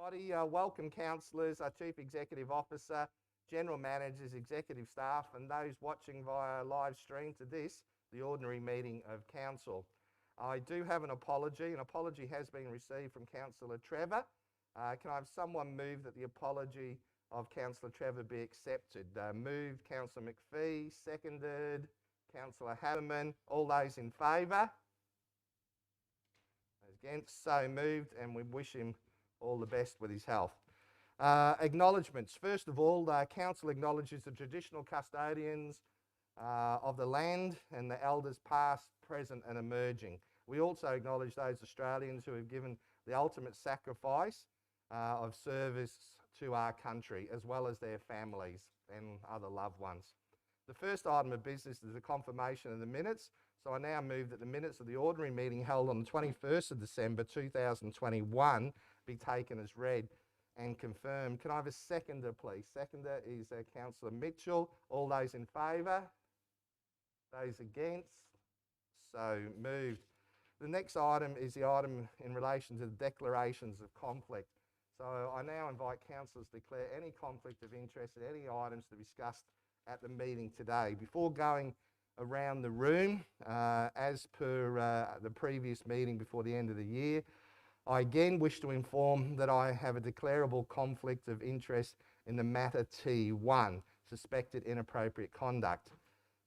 Everybody, welcome councillors, our Chief Executive Officer, General Managers, Executive Staff and those watching via live stream to this, the ordinary meeting of Council. I do have an apology. An apology has been received from Councillor Trevor. Can I have someone move that the apology of Councillor Trevor be accepted? Moved Councillor McPhee, seconded Councillor Haberman. All those in favour? Against? So moved, and we wish him all the best with his health. Acknowledgements. First of all, Council acknowledges the traditional custodians of the land and the elders past, present and emerging. We also acknowledge those Australians who have given the ultimate sacrifice of service to our country, as well as their families and other loved ones. The first item of business is the confirmation of the minutes. So I now move that the minutes of the ordinary meeting held on the 21st of December 2021 be taken as read and confirmed. Can I have a seconder, please? Seconder is Councillor Mitchell. All those in favour? Those against? So moved. The next item is the item in relation to the declarations of conflict. So I now invite councillors to declare any conflict of interest in any items to be discussed at the meeting today. Before going around the room, as per the previous meeting before the end of the year, I again wish to inform that I have a declarable conflict of interest in the matter T1, suspected inappropriate conduct.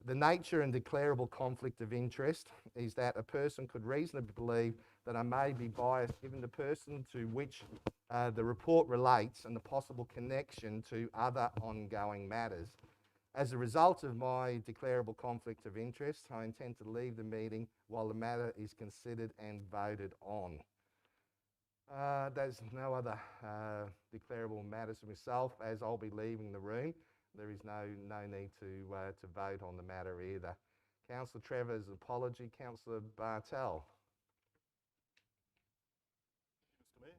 The nature and declarable conflict of interest is that a person could reasonably believe that I may be biased given the person to which the report relates and the possible connection to other ongoing matters. As a result of my declarable conflict of interest, I intend to leave the meeting while the matter is considered and voted on. There's no other declarable matters for myself, as I'll be leaving the room. There is no need to vote on the matter either. Councillor Trevor's apology. Councillor Bartel. Mr Mayor.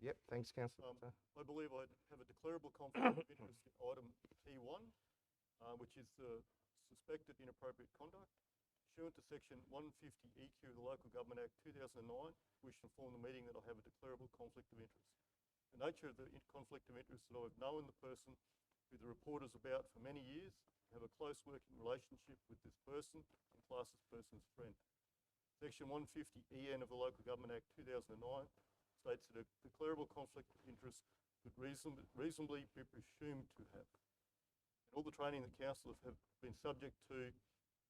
Yep, thanks, Councillor. I believe I have a declarable conflict of interest in item T1, which is suspected inappropriate conduct. Pursuant to section 150EQ of the Local Government Act 2009, we should inform the meeting that I have a declarable conflict of interest. The nature of the conflict of interest is that I've known the person who the report is about for many years, have a close working relationship with this person and class this person as friend. Section 150EN of the Local Government Act 2009 states that a declarable conflict of interest could reasonably be presumed to have. And all the training that councillors have been subject to,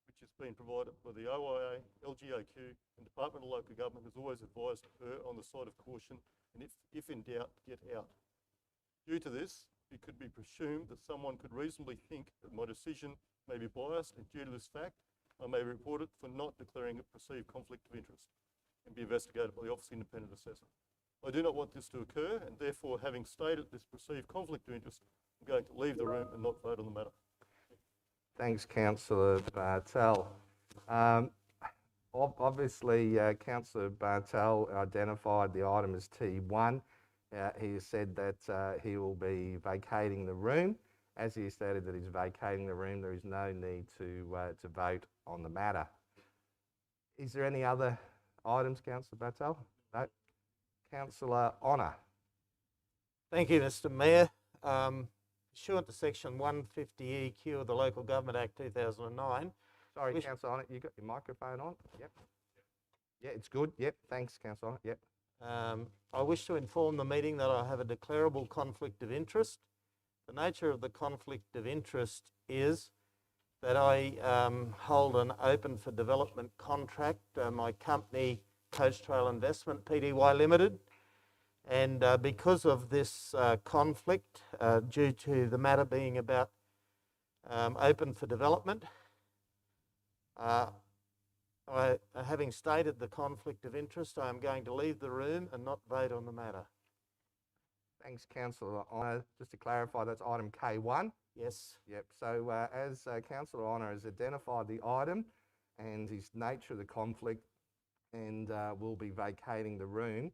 which has been provided by the OIA, LGAQ and Department of Local Government, has always advised her on the side of caution and if in doubt, get out. Due to this, it could be presumed that someone could reasonably think that my decision may be biased, and due to this fact, I may be reported for not declaring a perceived conflict of interest and be investigated by the Office of Independent Assessor. I do not want this to occur, and therefore, having stated this perceived conflict of interest, I'm going to leave the room and not vote on the matter. Thanks, Councillor Bartel. Obviously, Councillor Bartel identified the item as T1. He has said that he will be vacating the room. As he stated that he's vacating the room, there is no need to vote on the matter. Is there any other items, Councillor Bartel? No. Councillor Honour. Thank you, Mr Mayor. Pursuant to section 150EQ of the Local Government Act 2009. Sorry, Councillor Honour, you got your microphone on? Yep. Yeah, it's good. Yep, thanks, Councillor Honour. Yep. I wish to inform the meeting that I have a declarable conflict of interest. The nature of the conflict of interest is that I hold an open for development contract, my company Coach Trail Investment Pty Limited, and because of this conflict, due to the matter being about open for development, having stated the conflict of interest, I am going to leave the room and not vote on the matter. Thanks, Councillor Honour. Just to clarify, that's item K1? Yes. Yep. So as Councillor Honour has identified the item and his nature of the conflict and will be vacating the room,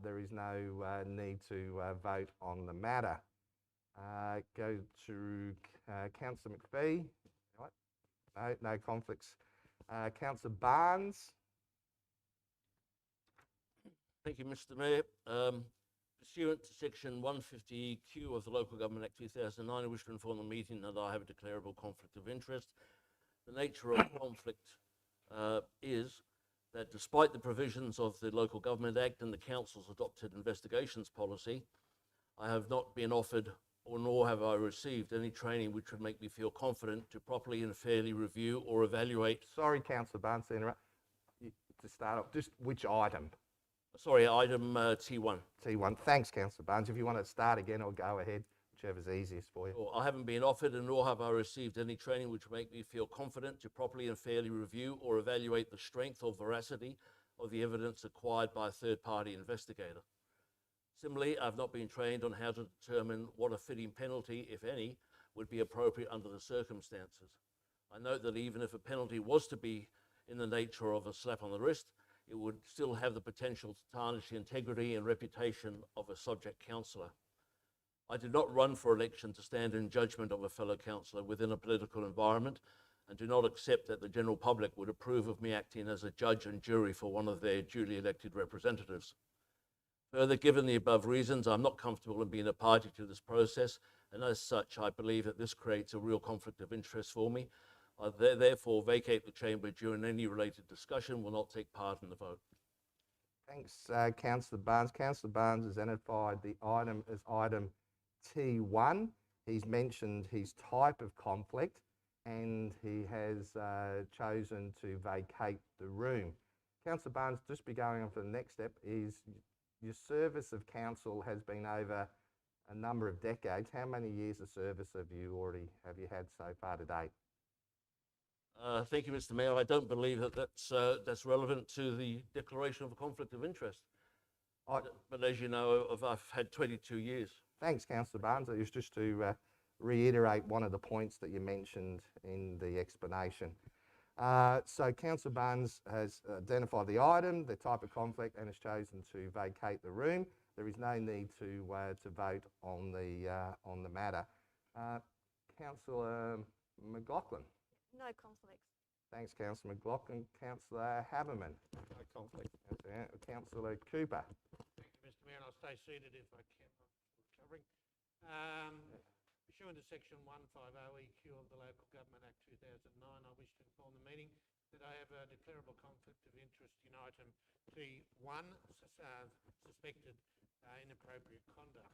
there is no need to vote on the matter. Go to Councillor McPhee. No conflicts. Councillor Barnes. Thank you, Mr Mayor. Pursuant to section 150Q of the Local Government Act 2009, I wish to inform the meeting that I have a declarable conflict of interest. The nature of conflict is that despite the provisions of the Local Government Act and the Council's adopted investigations policy, I have not been offered or nor have I received any training which would make me feel confident to properly and fairly review or evaluate. Sorry, Councillor Barnes, to interrupt. To start off, just which item? Sorry, item T1. T1. Thanks, Councillor Barnes. If you want to start again or go ahead, whichever's easiest for you. I haven't been offered and nor have I received any training which would make me feel confident to properly and fairly review or evaluate the strength or veracity of the evidence acquired by a third-party investigator. Similarly, I've not been trained on how to determine what a fitting penalty, if any, would be appropriate under the circumstances. I note that even if a penalty was to be in the nature of a slap on the wrist, it would still have the potential to tarnish the integrity and reputation of a subject councillor. I did not run for election to stand in judgment of a fellow councillor within a political environment, and do not accept that the general public would approve of me acting as a judge and jury for one of their duly elected representatives. Further, given the above reasons, I'm not comfortable in being a party to this process, and as such, I believe that this creates a real conflict of interest for me. I therefore vacate the chamber during any related discussion, will not take part in the vote. Thanks, Councillor Barnes. Councillor Barnes has identified the item as item T1. He's mentioned his type of conflict and he has chosen to vacate the room. Councillor Barnes, just be going on for the next step, is your service of council has been over a number of decades. How many years of service have you had so far to date? Thank you, Mr. Mayor. I don't believe that that's relevant to the declaration of a conflict of interest. But as you know, I've had 22 years. Thanks, Councillor Barnes. It was just to reiterate one of the points that you mentioned in the explanation. So Councillor Barnes has identified the item, the type of conflict, and has chosen to vacate the room. There is no need to vote on the matter. Councillor McLaughlin. No conflicts. Thanks, Councillor McLaughlin. Councillor Haberman. No conflict. Councillor Cooper. Thank you, Mr. Mayor, and I'll stay seated if I can. Recovering. Pursuant to section 150EQ of the Local Government Act 2009, I wish to inform the meeting that I have a declarable conflict of interest in item T1, suspected inappropriate conduct.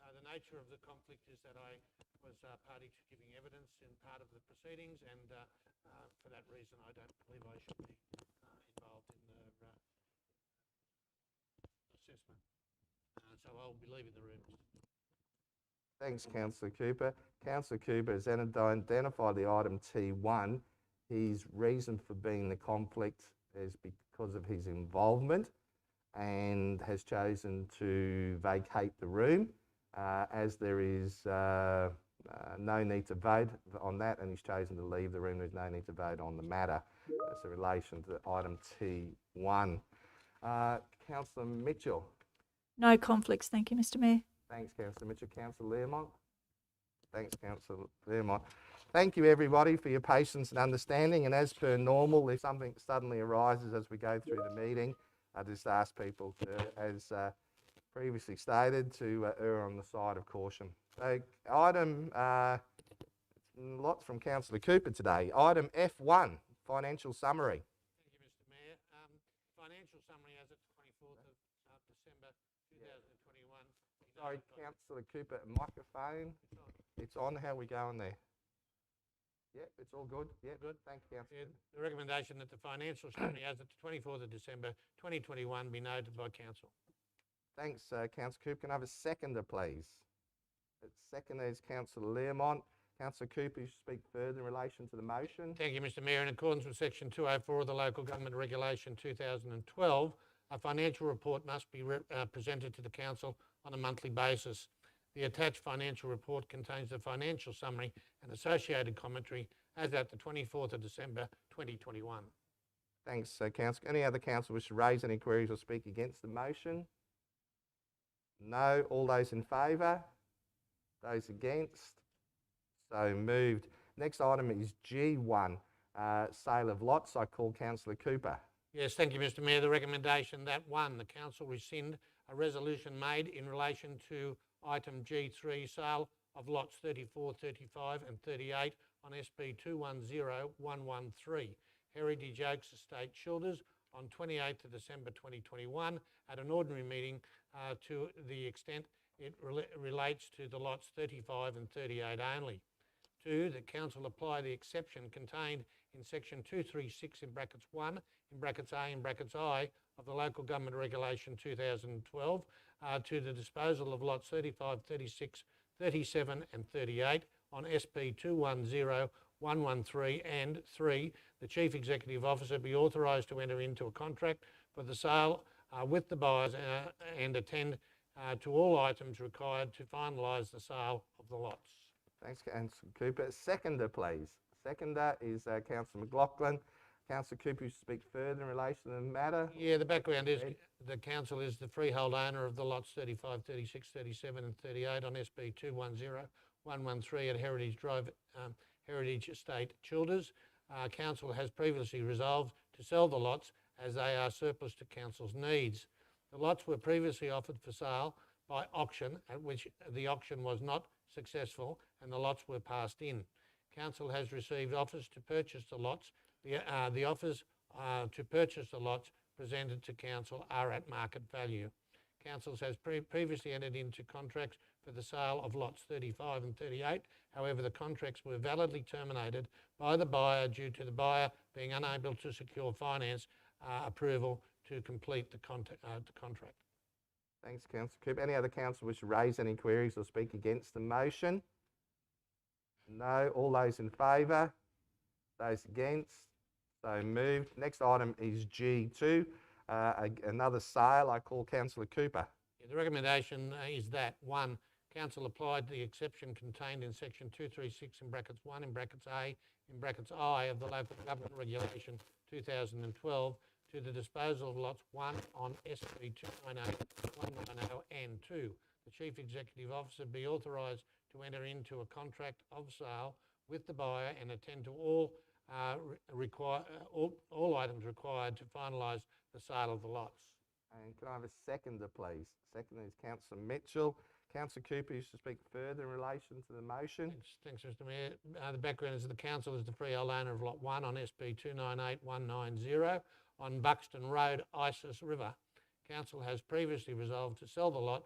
The nature of the conflict is that I was party to giving evidence in part of the proceedings, and for that reason I don't believe I should be involved in the assessment. So I'll be leaving the room. Thanks, Councillor Cooper. Councillor Cooper has identified the item T1. His reason for being the conflict is because of his involvement and has chosen to vacate the room. As there is no need to vote on that, and he's chosen to leave the room, there's no need to vote on the matter. That's in relation to item T1. Councillor Mitchell. No conflicts, thank you, Mr. Mayor. Thanks, Councillor Mitchell. Councillor Learmont. Thanks, Councillor Learmont. Thank you, everybody, for your patience and understanding. And as per normal, if something suddenly arises as we go through the meeting, I just ask people to, as previously stated, to err on the side of caution. So, item, lots from Councillor Cooper today. Item F1, financial summary. Thank you, Mr. Mayor. Financial summary as of 24th of December 2021. Sorry, Councillor Cooper, microphone. It's on. How are we going there? Yep, it's all good. Yep, good. Thank you, Councillor. Yeah, the recommendation that the financial summary as of the 24th of December 2021 be noted by Council. Thanks, Councillor Cooper. Can I have a seconder, please? Seconder is Councillor Learmont. Councillor Cooper, you speak further in relation to the motion. Thank you, Mr. Mayor. In accordance with section 204 of the Local Government Regulation 2012, a financial report must be presented to the Council on a monthly basis. The attached financial report contains the financial summary and associated commentary as at the 24th of December 2021. Thanks, Councillor. Any other councillor wish to raise any queries or speak against the motion? No. All those in favour? Those against? So moved. Next item is G1, sale of lots. I call Councillor Cooper. Yes, thank you, Mr. Mayor. The recommendation that 1, the Council rescind a resolution made in relation to item G3, sale of lots 34, 35 and 38 on SP 210113, Heritage Oaks Estate, Childers, on 28th of December 2021 at an ordinary meeting to the extent it relates to the lots 35 and 38 only. 2, the council apply the exception contained in section 236 in brackets 1, in brackets A, in brackets I of the Local Government Regulation 2012 to the disposal of lots 35, 36, 37 and 38 on SP 210113, and 3, the Chief Executive Officer be authorised to enter into a contract for the sale with the buyers and attend to all items required to finalise the sale of the lots. Thanks, Councillor Cooper. Seconder, please. Seconder is Councillor McLaughlin. Councillor Cooper, you speak further in relation to the matter. Yeah, the background is the council is the freehold owner of the lots 35, 36, 37 and 38 on SP 210113 at Heritage Drive, Heritage Estate, Childers. Council has previously resolved to sell the lots as they are surplus to council's needs. The lots were previously offered for sale by auction, at which the auction was not successful and the lots were passed in. Council has received offers to purchase the lots. The offers to purchase the lots presented to council are at market value. Council has previously entered into contracts for the sale of lots 35 and 38. However, the contracts were validly terminated by the buyer due to the buyer being unable to secure finance approval to complete the contract. Thanks, Councillor Cooper. Any other councillor wish to raise any queries or speak against the motion? No. All those in favour? Those against? So moved. Next item is G2, another sale. I call Councillor Cooper. Yeah, the recommendation is that 1, council applied the exception contained in section 236 in brackets 1 in brackets A in brackets I of the Local Government Regulation 2012 to the disposal of lots 1 on SP 290190 and 2. The Chief Executive Officer be authorised to enter into a contract of sale with the buyer and attend to all items required to finalise the sale of the lots. And can I have a seconder, please? Seconder is Councillor Mitchell. Councillor Cooper, you should speak further in relation to the motion. Thanks, Mr Mayor. The background is the council is the freehold owner of lot 1 on SP 298190 on Buxton Road, Isis River. Council has previously resolved to sell the lot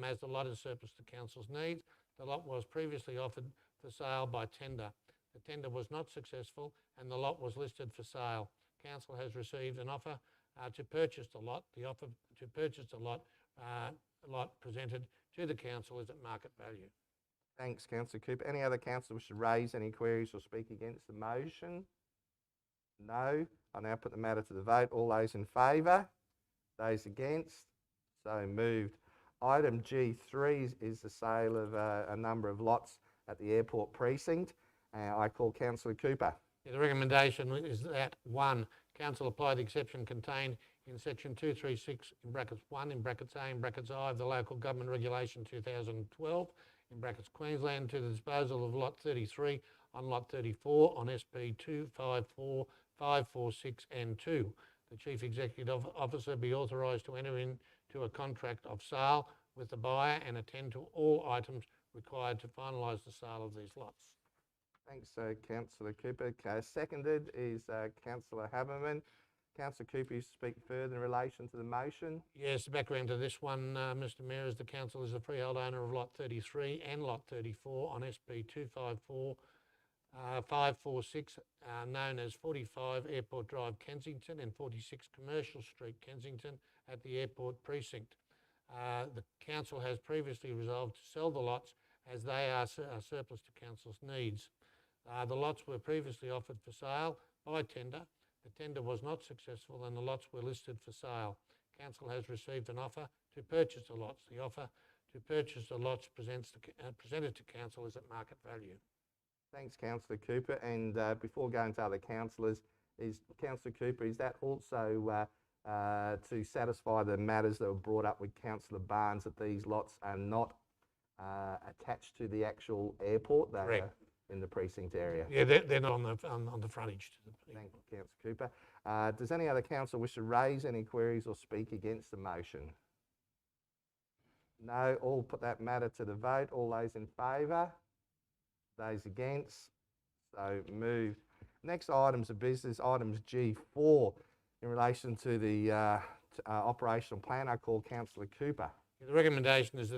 as the lot is surplus to council's needs. The lot was previously offered for sale by tender. The tender was not successful and the lot was listed for sale. Council has received an offer to purchase the lot. The offer to purchase the lot presented to the council is at market value. Thanks, Councillor Cooper. Any other councillor wish to raise any queries or speak against the motion? No. I now put the matter to the vote. All those in favour? Those against? So moved. Item G3 is the sale of a number of lots at the airport precinct. I call Councillor Cooper. Yeah, the recommendation is that 1, council apply the exception contained in section 236 in brackets 1 in brackets A in brackets I of the Local Government Regulation 2012 in brackets Queensland to the disposal of lot 33 on lot 34 on SP 254546 and 2. The Chief Executive Officer be authorised to enter into a contract of sale with the buyer and attend to all items required to finalise the sale of these lots. Thanks, Councillor Cooper. Seconded is Councillor Haberman. Councillor Cooper, you speak further in relation to the motion. Yes, the background to this one, Mr Mayor, is the council is the freehold owner of lot 33 and lot 34 on SP 254546, known as 45 Airport Drive, Kensington, and 46 Commercial Street, Kensington, at the airport precinct. The council has previously resolved to sell the lots as they are surplus to council's needs. The lots were previously offered for sale by tender. The tender was not successful and the lots were listed for sale. Council has received an offer to purchase the lots. The offer to purchase the lots presented to council is at market value. Thanks, Councillor Cooper. And before going to other councillors, Councillor Cooper, is that also to satisfy the matters that were brought up with Councillor Barnes that these lots are not attached to the actual airport? They Correct. are in the precinct area. Yeah, they're not on the frontage. Thank you, Councillor Cooper. Does any other councillor wish to raise any queries or speak against the motion? No. All put that matter to the vote. All those in favour? Those against? So moved. Next items of business, items G4, in relation to the operational plan. I call Councillor Cooper. The recommendation is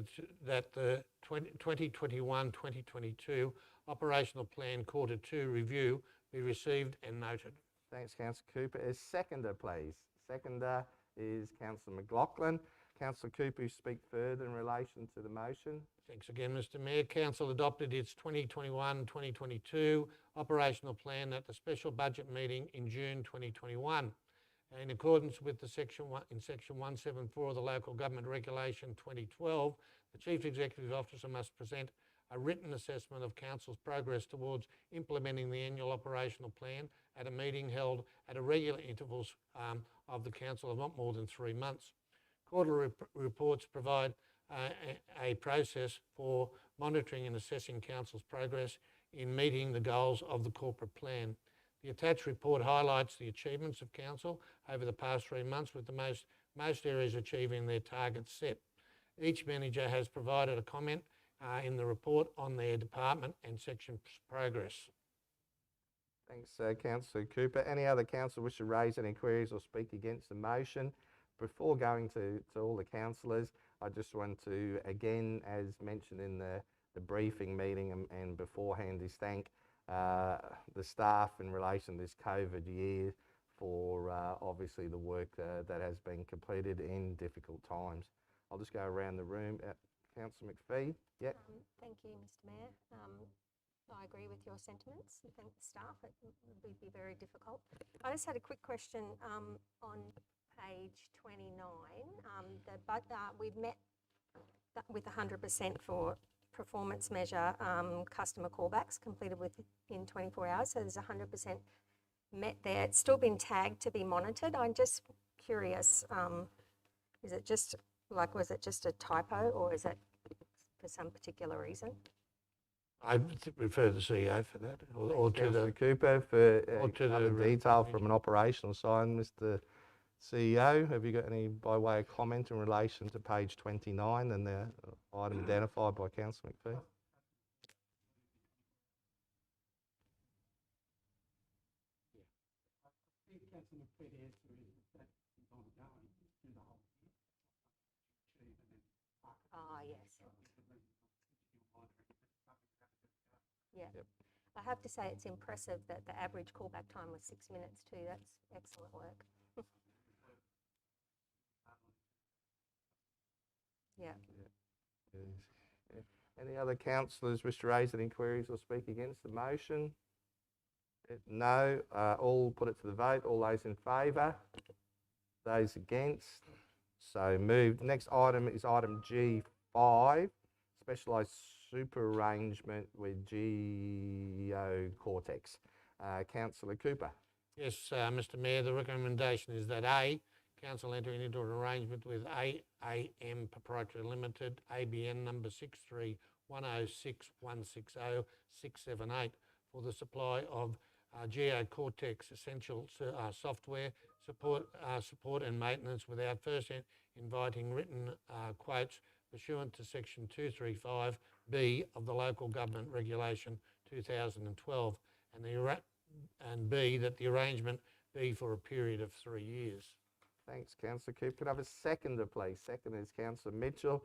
that the 2021-2022 operational plan quarter 2 review be received and noted. Thanks, Councillor Cooper. Is seconder, please? Seconder is Councillor McLaughlin. Councillor Cooper, you speak further in relation to the motion. Thanks again, Mr Mayor. Council adopted its 2021-2022 operational plan at the special budget meeting in June 2021. In accordance with section 174 of the Local Government Regulation 2012, the Chief Executive Officer must present a written assessment of Council's progress towards implementing the annual operational plan at a meeting held at irregular intervals of the Council of not more than 3 months. Quarterly reports provide a process for monitoring and assessing Council's progress in meeting the goals of the corporate plan. The attached report highlights the achievements of Council over the past 3 months, with most areas achieving their targets set. Each manager has provided a comment in the report on their department and section's progress. Thanks, Councillor Cooper. Any other councillor wish to raise any queries or speak against the motion? Before going to all the councillors, I just want to, again, as mentioned in the briefing meeting and beforehand, is thank the staff in relation to this COVID year for obviously the work that has been completed in difficult times. I'll just go around the room. Councillor McPhee. Yep. Thank you, Mr Mayor. I agree with your sentiments. I thank the staff. It would be very difficult. I just had a quick question on page 29. We've met with 100% for performance measure customer callbacks completed within 24 hours. So there's 100% met there. It's still been tagged to be monitored. I'm just curious, is it just was it just a typo, or is it for some particular reason? I refer to the CEO for that, or to Councillor the Cooper for to other the detail from an operational side. Mr CEO, have you got any by way of comment in relation to page 29 and the item identified by Councillor McPhee? Ah, yes. Yeah. Yep. I have to say it's impressive that the average callback time was 6 minutes too. That's excellent work. Yeah. Yeah. Any other councillors wish to raise any queries or speak against the motion? No. All put it to the vote. All those in favour? Those against? So moved. Next item is item G5, specialised super arrangement with Geo Cortex. Councillor Cooper. Yes, Mr Mayor, the recommendation is that A, Council entering into an arrangement with AAM Proprietary Limited, ABN number 63106160678 for the supply of Geo Cortex essential software support and maintenance, without first inviting written quotes pursuant to section 235B of the Local Government Regulation 2012, and B, that the arrangement be for a period of 3 years. Thanks, Councillor Cooper. Could I have a seconder, please? Second is Councillor Mitchell.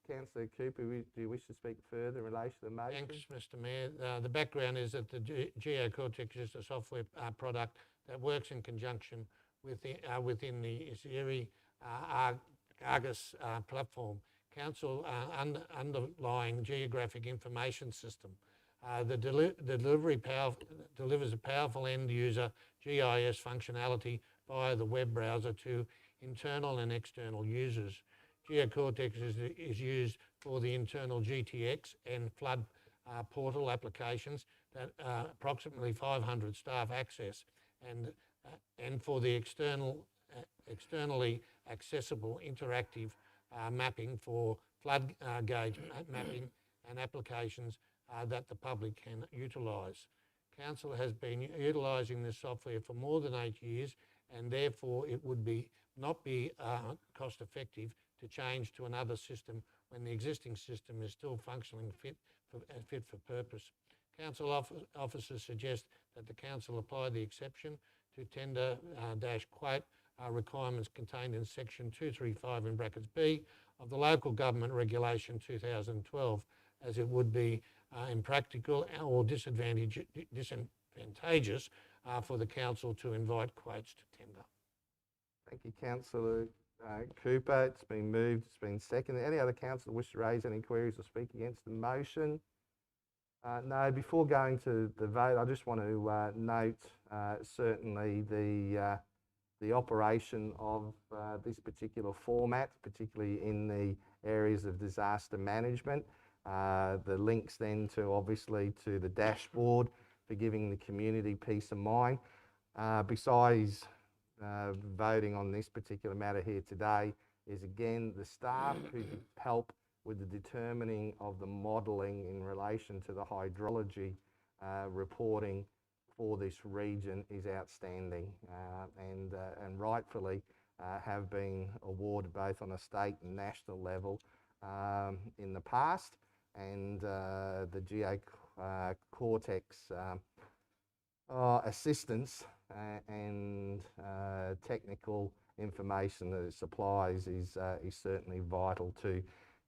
Councillor Cooper, do you wish to speak further in relation to the motion? Thanks, Mr Mayor. The background is that the Geo Cortex is a software product that works in conjunction with within the Azeri Argus platform. Council underlying geographic information system. The delivery delivers a powerful end-user GIS functionality via the web browser to internal and external users. GeoCortex is used for the internal GTX and flood portal applications that approximately 500 staff access, and for the externally accessible interactive mapping for flood gauge mapping and applications that the public can utilise. Council has been utilising this software for more than 8 years, and therefore it would not be cost effective to change to another system when the existing system is still functioning fit for purpose. Council officers suggest that the council apply the exception to tender quote requirements contained in section 235 in brackets B of the Local Government Regulation 2012, as it would be impractical or disadvantageous for the council to invite quotes to tender. Thank you, Councillor Cooper. It's been moved, it's been seconded. Any other councillor wish to raise any queries or speak against the motion? No, before going to the vote, I just want to note certainly the operation of this particular format, particularly in the areas of disaster management. The links then to obviously to the dashboard for giving the community peace of mind. Besides voting on this particular matter here today is again the staff who help with the determining of the modelling in relation to the hydrology reporting for this region is outstanding and rightfully have been awarded both on a state and national level in the past, and the Cortex assistance and technical information that it supplies is certainly vital to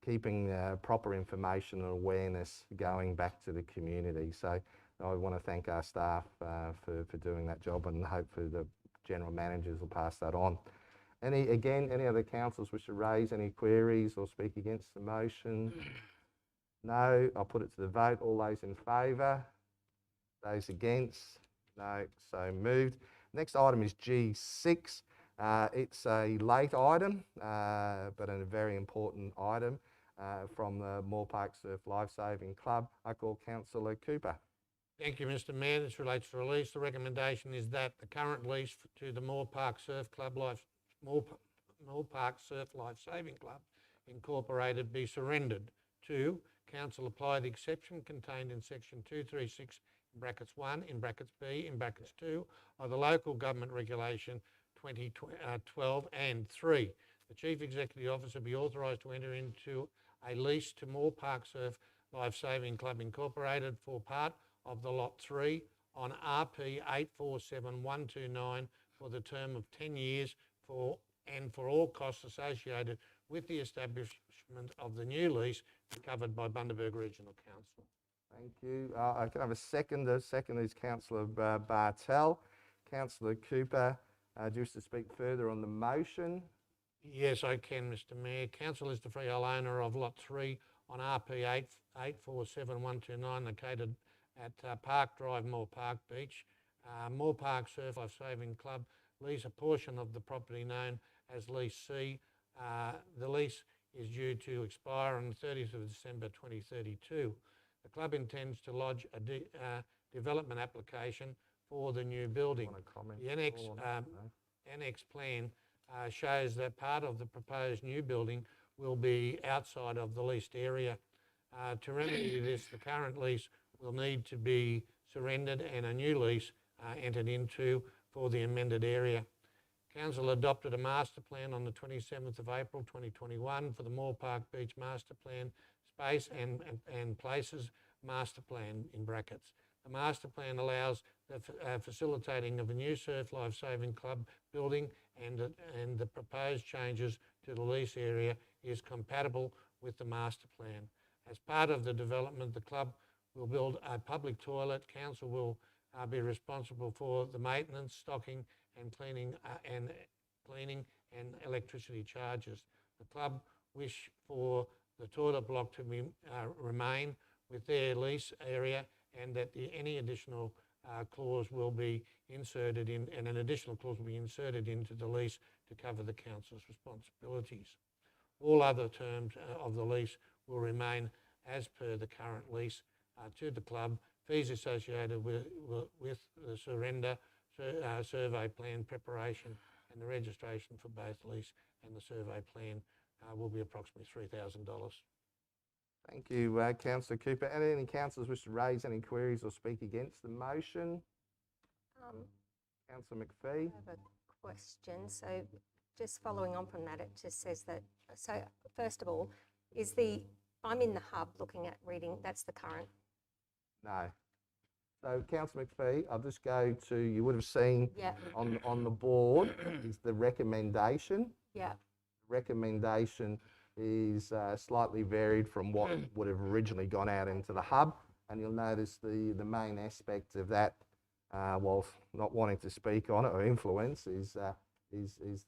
keeping proper information and awareness going back to the community. So I want to thank our staff for doing that job, and hopefully the general managers will pass that on. Any other councillors wish to raise any queries or speak against the motion? No. I'll put it to the vote. All those in favour? Those against? No. So moved. Next item is G6. It's a late item, but a very important item from the Moore Park Surf Lifesaving Club. I call Councillor Cooper. Thank you, Mr Mayor. This relates to release. The recommendation is that the current lease to the Moore Park Surf Lifesaving Club Incorporated be surrendered to Council apply the exception contained in section 236 in brackets 1 in brackets B in brackets 2 of the Local Government Regulation 2012 and 3. The Chief Executive Officer be authorised to enter into a lease to Moore Park Surf Lifesaving Club Incorporated for part of the Lot 3 on RP 847129 for the term of 10 years for all costs associated with the establishment of the new lease covered by Bundaberg Regional Council. Thank you. I can have a seconder. Second is Councillor Bartel. Councillor Cooper, do you wish to speak further on the motion? Yes, I can, Mr Mayor. Council is the freehold owner of Lot 3 on RP 847129 located at Park Drive, Moore Park Beach. Moore Park Surf Lifesaving Club lease a portion of the property known as Lease C. The lease is due to expire on the 30th of December 2032. The club intends to lodge a development application for the new building. The annex plan shows that part of the proposed new building will be outside of the leased area. To remedy this, the current lease will need to be surrendered and a new lease entered into for the amended area. Council adopted a master plan on the 27th of April 2021 for the Moore Park Beach Master Plan Space and Places Master Plan in brackets. The master plan allows the facilitating of a new surf lifesaving club building, and the proposed changes to the lease area is compatible with the master plan. As part of the development, the club will build a public toilet. Council will be responsible for the maintenance, stocking and cleaning and electricity charges. The club wish for the toilet block to be, remain with their lease area, and that any additional clause will be inserted in, and an additional clause will be inserted into the lease to cover the council's responsibilities. All other terms of the lease will remain as per the current lease to the club. Fees associated with the surrender, survey plan preparation and the registration for both lease and the survey plan will be approximately $3,000. Thank you, Councillor Cooper. Any councillors wish to raise any queries or speak against the motion? Councillor McPhee. I have a question. So just following on from that, it just says that, so first of all, I'm in the hub looking at reading, that's the current. No. So Councillor McPhee, I'll just go to, you would have seen Yeah. on the board is the recommendation. Yeah. Recommendation is slightly varied from what would have originally gone out into the hub, and you'll notice the main aspect of that, while not wanting to speak on it or influence, is the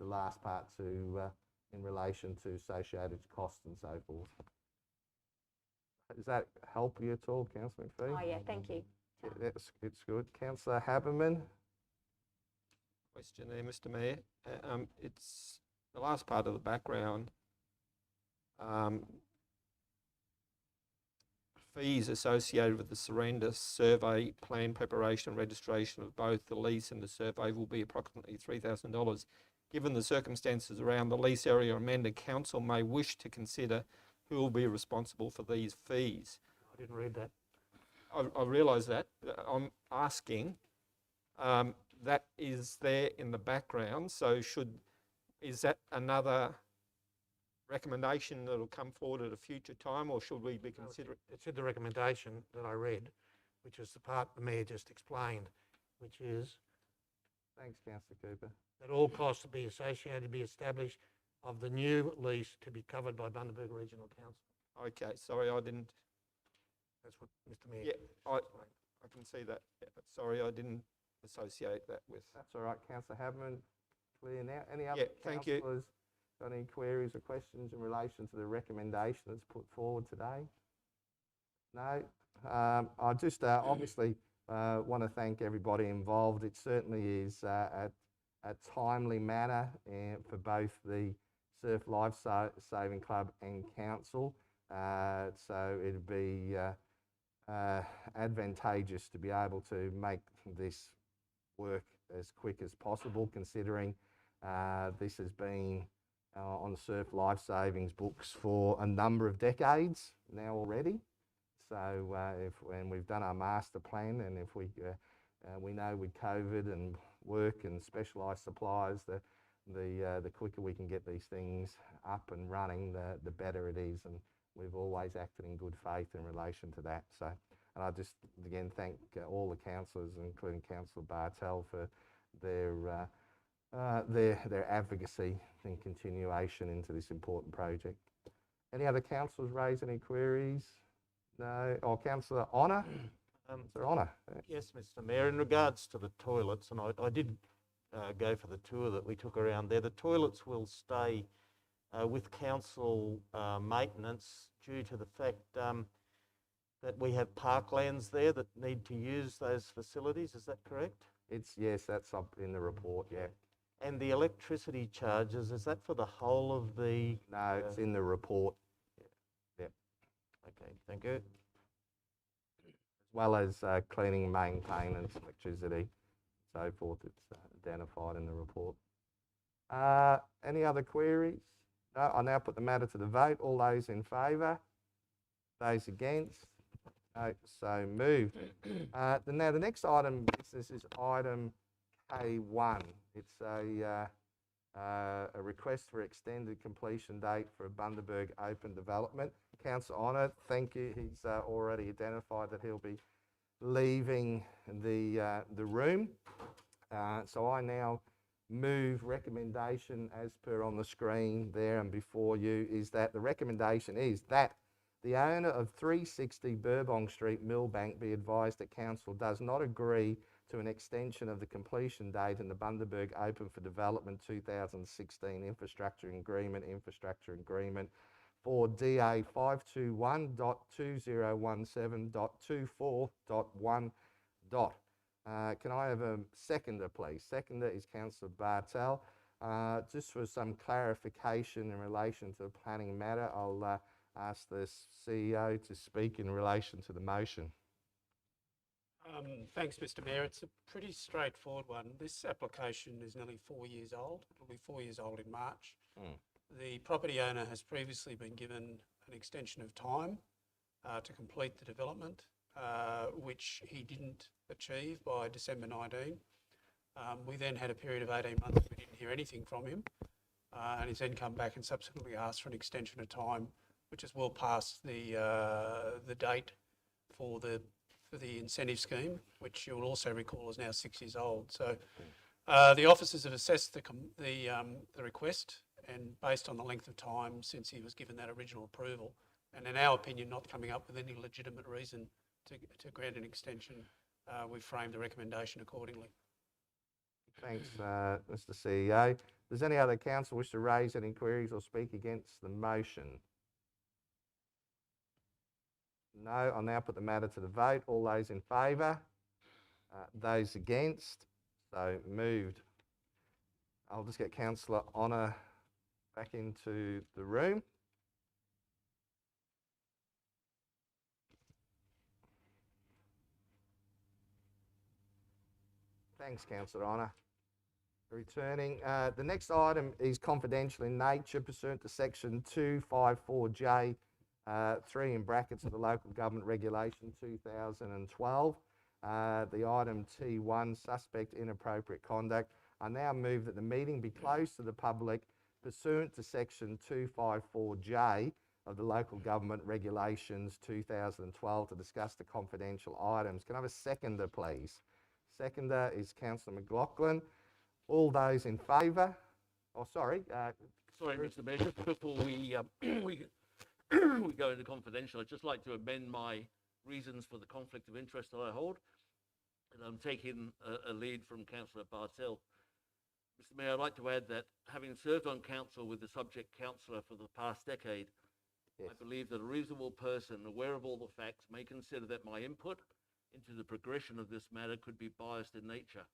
last part to in relation to associated costs and so forth. Does that help you at all, Councillor McPhee? Oh yeah, thank you. Yeah, it's good. Councillor Haberman. Question there, Mr. Mayor. It's the last part of the background. Fees associated with the surrender survey, plan preparation, registration of both the lease and the survey will be approximately $3,000. Given the circumstances around the lease area amended, council may wish to consider who will be responsible for these fees. I didn't read that. I realise that. I'm asking, that is there in the background, so is that another recommendation that will come forward at a future time, or should we be considering? It's in the recommendation that I read, which is the part the Mayor just explained, which is Thanks, Councillor Cooper. that all costs to be established of the new lease to be covered by Bundaberg Regional Council. Okay, sorry, I didn't. That's what Mr. Mayor Yeah, I explained. can see that. Yeah, but sorry, I didn't associate that with. That's all right, Councillor Haberman. Clear now. Any other Yeah, thank you. councillors got any queries or questions in relation to the recommendation that's put forward today? No. I just obviously want to thank everybody involved. It certainly is a timely manner for both the Surf Life Saving Club and Council. So it'd be advantageous to be able to make this work as quick as possible, considering this has been on the Surf Life Savings books for a number of decades now already. So when we've done our master plan, and if we know with COVID and work and specialised suppliers, the quicker we can get these things up and running, the better it is. And we've always acted in good faith in relation to that. So, and I just again thank all the councillors, including Councillor Bartel, for their advocacy and continuation into this important project. Any other councillors raise any queries? No. Oh, Councillor Honour. Councillor Honour. Yes, Mr. Mayor, in regards to the toilets, and I did go for the tour that we took around there, the toilets will stay with council maintenance due to the fact that we have parklands there that need to use those facilities. Is that correct? Yes, that's up in the report, yeah. And the electricity charges, is that for the whole of the... No, it's in the report. Yeah. Okay, thank you. As well as cleaning, maintenance, electricity, so forth. It's identified in the report. Any other queries? No, I now put the matter to the vote. All those in favour? Those against? No, so moved. Now the next item of business is item K1. It's a request for extended completion date for a Bundaberg open development. Councillor Honour, thank you. He's already identified that he'll be leaving the room. So I now move recommendation as per on the screen there and before you, is that the recommendation is that the owner of 360 Burbong Street, Millbank, be advised that council does not agree to an extension of the completion date in the Bundaberg Open for Development 2016 infrastructure agreement for DA 521.2017.24.1. Can I have a seconder, please? Seconder is Councillor Bartel. Just for some clarification in relation to the planning matter, I'll ask the CEO to speak in relation to the motion. Thanks, Mr. Mayor. It's a pretty straightforward one. This application is nearly 4 years old. It'll be 4 years old in March. The property owner has previously been given an extension of time to complete the development, which he didn't achieve by December 19. We then had a period of 18 months where we didn't hear anything from him, and he's then come back and subsequently asked for an extension of time which is well past the date for the incentive scheme, which you'll also recall is now 6 years old. So the officers have assessed the request, and based on the length of time since he was given that original approval, and in our opinion not coming up with any legitimate reason to grant an extension, we've framed the recommendation accordingly. Thanks, Mr. CEO. Does any other council wish to raise any queries or speak against the motion? No, I'll now put the matter to the vote. All those in favour? Those against? So moved. I'll just get Councillor Honour back into the room. Thanks, Councillor Honour. Returning. The next item is confidential in nature pursuant to section 254J 3 in brackets of the Local Government Regulation 2012. The item T1, suspect inappropriate conduct. I now move that the meeting be closed to the public pursuant to section 254J of the Local Government Regulations 2012 to discuss the confidential items. Can I have a seconder, please? Seconder is Councillor McLaughlin. All those in favour? Oh, sorry. Sorry, Mr. Mayor, just before we we go into confidential, I'd just like to amend my reasons for the conflict of interest that I hold. And I'm taking a lead from Councillor Bartell. Mr. Mayor, I'd like to add that having served on council with the subject councillor for the past decade, Yes. I believe that a reasonable person aware of all the facts may consider that my input into the progression of this matter could be biased in nature.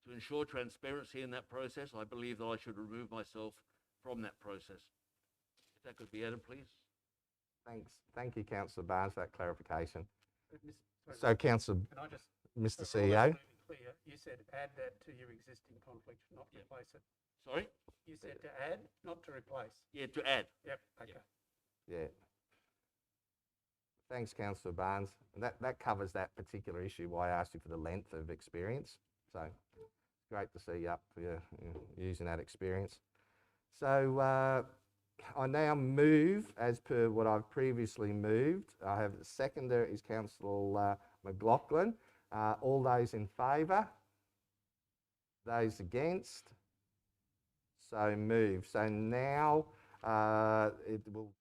To ensure transparency in that process, I believe that I should remove myself from that process. If that could be added, please. Thanks. Thank you, Councillor Barnes, for that clarification. Sorry, So, Councillor, can I just, Mr. so we're all CEO. absolutely clear, you said add that to your existing conflict, not Yep. replace it. Sorry? You said to add, not to replace. Yeah, to add. Yep, okay. Yeah. Thanks, Councillor Barnes. And that covers that particular issue why I asked you for the length of experience. So, great to see you up for using that experience. So, I now move, as per what I've previously moved. I have the seconder is Councillor McLaughlin. All those in favour? Those against? So moved. So now it will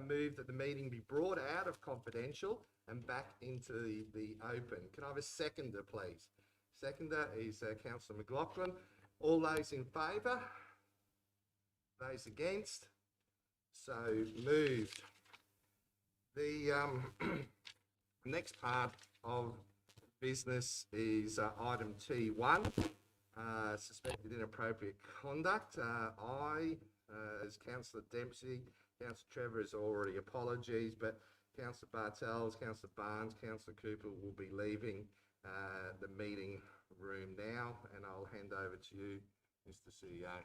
move that the meeting be brought out of confidential and back into the open. Can I have a seconder, please? Seconder is Councillor McLaughlin. All those in favour? Those against? So moved. The next part of business is item T1, suspected inappropriate conduct. As Councillor Dempsey, Councillor Trevor has already apologised, but Councillor Bartels, Councillor Barnes, Councillor Cooper will be leaving the meeting room now, and I'll hand over to you, Mr. CEO.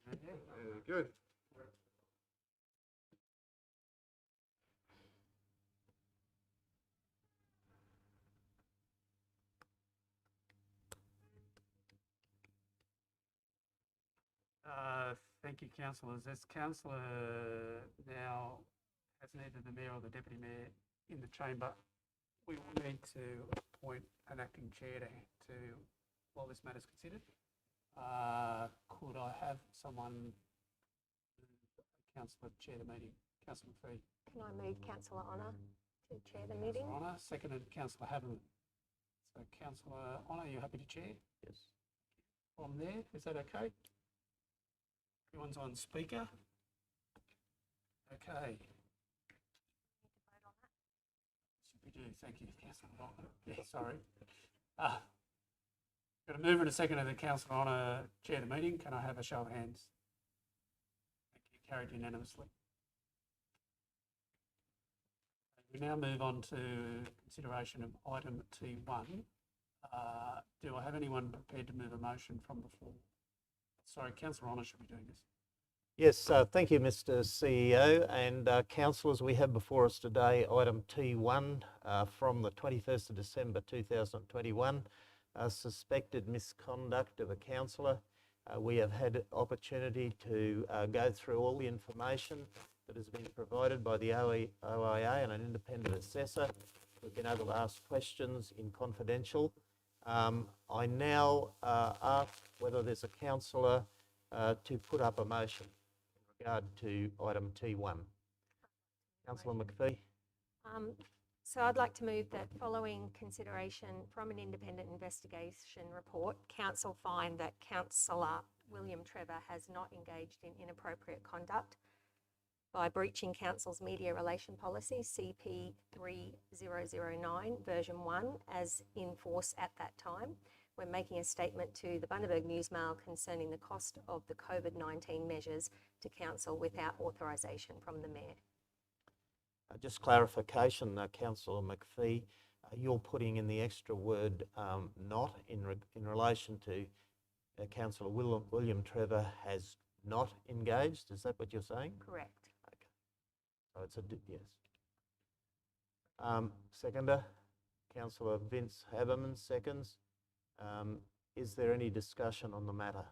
Thank you, Mr. Mayor. Very good. Thank you, councillors. As councillor now has neither the mayor or the deputy mayor in the chamber, we will need to appoint an acting chair to while this matter is considered. Could I have someone, councillor, chair the meeting? Councillor McPhee. Can I move Councillor Honour to chair the meeting? Councillor Honour, seconded Councillor Haviland. So Councillor Honour, you happy to chair? Yes. From there, is that okay? Everyone's on speaker. Okay. Should we do? Thank you, Councillor Honour. Yeah, sorry. Got a mover and a second that Councillor Honour chair the meeting. Can I have a show of hands? Thank you. Carried unanimously. We now move on to consideration of item T1. Do I have anyone prepared to move a motion from the floor? Sorry, Councillor Honour should be doing this. Yes, thank you, Mr. CEO. And councillors, we have before us today item T1 from the 21st of December 2021, suspected misconduct of a councillor. We have had opportunity to go through all the information that has been provided by the OIA and an independent assessor. We've been able to ask questions in confidential. I now ask whether there's a councillor to put up a motion in regard to item T1. Councillor McPhee. So I'd like to move that following consideration from an independent investigation report, council find that Councillor William Trevor has not engaged in inappropriate conduct by breaching council's media relation policy CP 3009 version 1 as in force at that time when making a statement to the Bundaberg Newsmail concerning the cost of the COVID-19 measures to council without authorisation from the mayor. Just clarification, Councillor McPhee, you're putting in the extra word not in relation to Councillor William Trevor has not engaged. Is that what you're saying? Correct. Okay. So it's a yes. Seconder, Councillor Vince Haberman, seconds. Is there any discussion on the matter?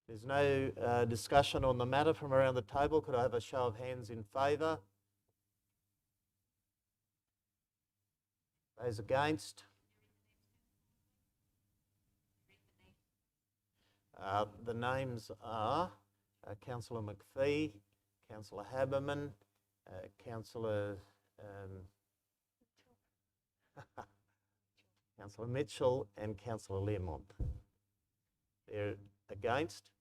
There's no discussion on the matter from around the table. Could I have a show of hands in favour? Those against? The names are Councillor McPhee, Councillor Haberman, Councillor Councillor Mitchell and Councillor Learmont. They're against.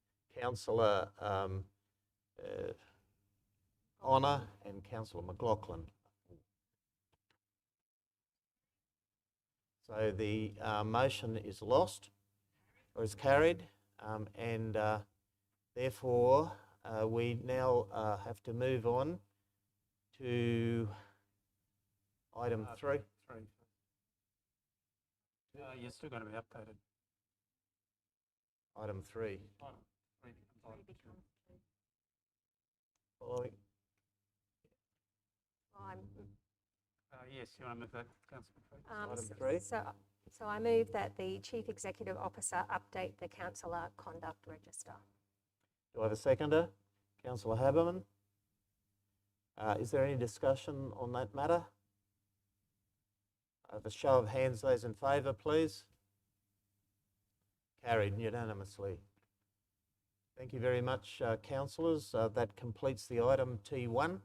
Councillor Honour and Councillor McLaughlin. So the motion is lost or is carried, and therefore we now have to move on to item 3. You're still going to be updated. Item 3. Following. Yes, you want to move that, Councillor McPhee? Item 3. So I move that the Chief Executive Officer update the councillor conduct register. Do I have a seconder? Councillor Haberman. Is there any discussion on that matter? I have a show of hands, those in favour, please. Carried unanimously. Thank you very much, councillors. That completes the item T1,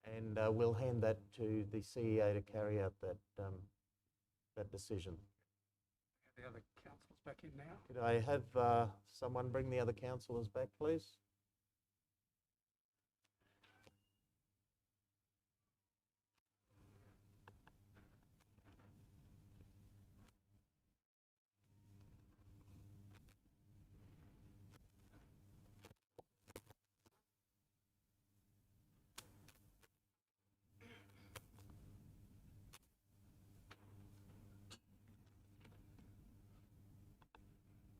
and we'll hand that to the CEO to carry out that, that decision. The other councillors back in now. Could I have someone bring the other councillors back, please?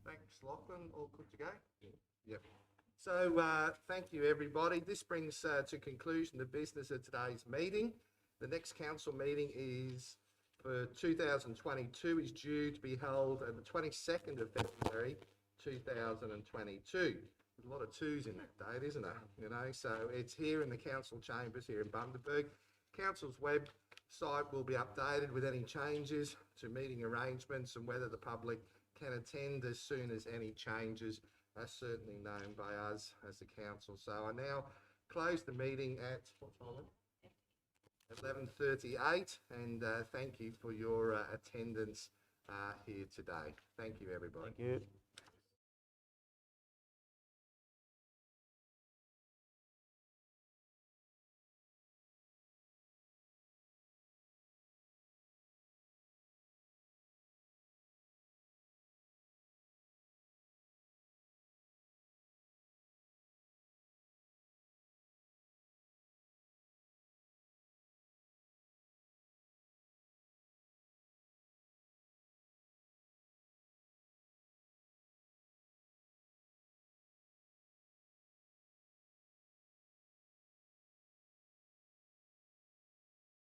Thanks, Lachlan. All good to go? Yep. So thank you, everybody. This brings to conclusion the business of today's meeting. The next council meeting is for 2022 is due to be held on the 22nd of February 2022. There's a lot of twos in that date, isn't there? You know, so it's here in the council chambers here in Bundaberg. Council's website will be updated with any changes to meeting arrangements and whether the public can attend as soon as any changes are certainly known by us as the council. So I now close the meeting at what time? 11:38, and thank you for your attendance here today. Thank you, everybody. Thank you.